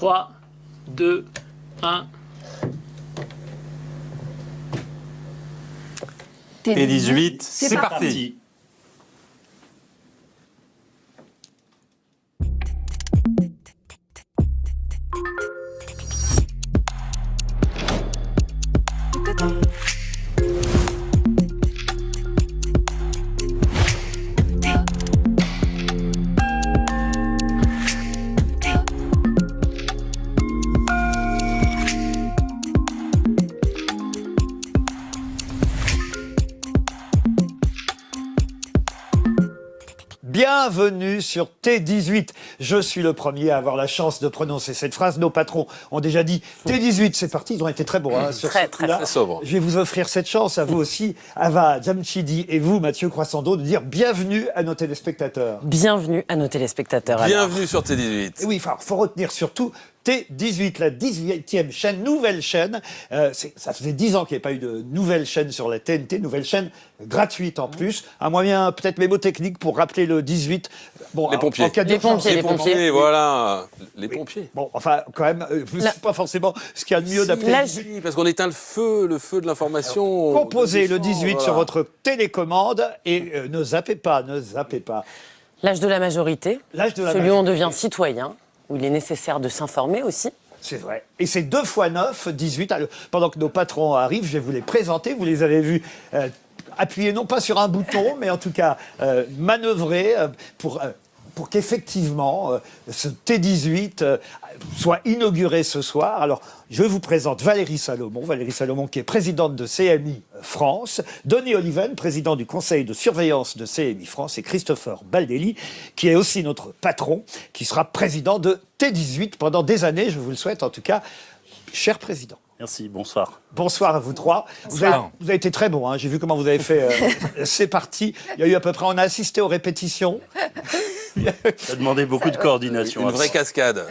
3, 2, 1. T18, c'est parti. Bienvenue sur T18. Je suis le premier à avoir la chance de prononcer cette phrase. Nos patrons ont déjà dit T18, c'est parti. Ils ont été très bons sur Très, ce coup-là. très sobre. Je vais vous offrir cette chance, à vous aussi, Ava Jamchidi et vous, Mathieu Croissando, de dire bienvenue à nos téléspectateurs. Bienvenue à nos téléspectateurs. Bienvenue sur T18. Et oui, il faut retenir surtout T18, la 18e chaîne, nouvelle chaîne. Ça faisait 10 ans qu'il n'y avait pas eu de nouvelle chaîne sur la TNT, nouvelle chaîne gratuite en plus. Un moyen peut-être mémotechnique pour rappeler le 18. Bon, Les pompiers. en cas Les d'urgence, pompiers, les pompiers. Voilà. Les pompiers. Bon, enfin, quand même, c'est pas forcément ce qu'il y a de mieux d'appeler. Là, Si, parce qu'on éteint le feu de l'information. Composez le 18 Voilà. sur votre télécommande et ne zappez pas, ne zappez pas. L'âge de la majorité, L'âge de la celui où on majorité. devient citoyen, où il est nécessaire de s'informer aussi. C'est vrai. Et c'est 2 x 9, 18. Alors, pendant que nos patrons arrivent, je vais vous les présenter. Vous les avez vus appuyer non pas sur un bouton, mais en tout cas manœuvrer pour qu'effectivement ce T18 soit inauguré ce soir. Alors, je vous présente Valérie Salomon qui est présidente de CMI France, Denis Oliven, président du conseil de surveillance de CMI France, et Christopher Baldelli, qui est aussi notre patron, qui sera président de T18 pendant des années, je vous le souhaite en tout cas, cher président. Merci, bonsoir. Bonsoir à vous trois. Vous avez été très bons, hein. J'ai vu comment vous avez fait. C'est parti. Il y a eu à peu près, on a assisté aux répétitions. Ça a demandé beaucoup de coordination. Une vraie cascade.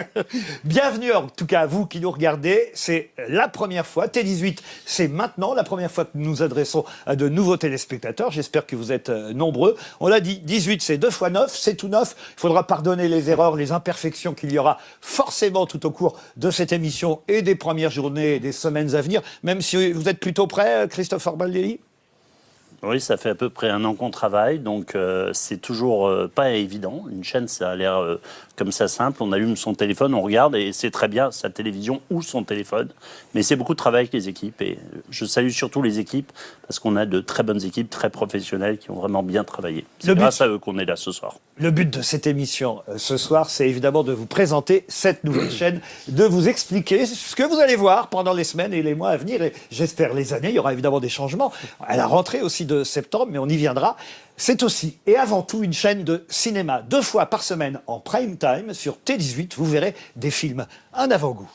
Bienvenue en tout cas à vous qui nous regardez. C'est la première fois, T18, c'est maintenant la première fois que nous nous adressons à de nouveaux téléspectateurs. J'espère que vous êtes nombreux. On l'a dit, 18 c'est 2 x 9, c'est tout neuf. Il faudra pardonner les erreurs, les imperfections qu'il y aura forcément tout au cours de cette émission et des premières journées et des semaines à venir. Même si vous êtes plutôt prêt, Christopher Baldelli? Oui, ça fait à peu près un an qu'on travaille, donc c'est toujours pas évident. Une chaîne, ça a l'air comme ça simple. On allume son téléphone, on regarde et c'est très bien sa télévision ou son téléphone. Mais c'est beaucoup de travail avec les équipes et je salue surtout les équipes parce qu'on a de très bonnes équipes, très professionnelles qui ont vraiment bien travaillé. C'est grâce à eux qu'on est là ce soir. Le but de cette émission ce soir, c'est évidemment de vous présenter cette nouvelle chaîne, de vous expliquer ce que vous allez voir pendant les semaines et les mois à venir et j'espère les années. Il y aura évidemment des changements à la rentrée aussi de septembre, mais on y viendra. C'est aussi et avant tout une chaîne de cinéma 2 fois par semaine en prime time sur T18. Vous verrez des films, un avant-goût.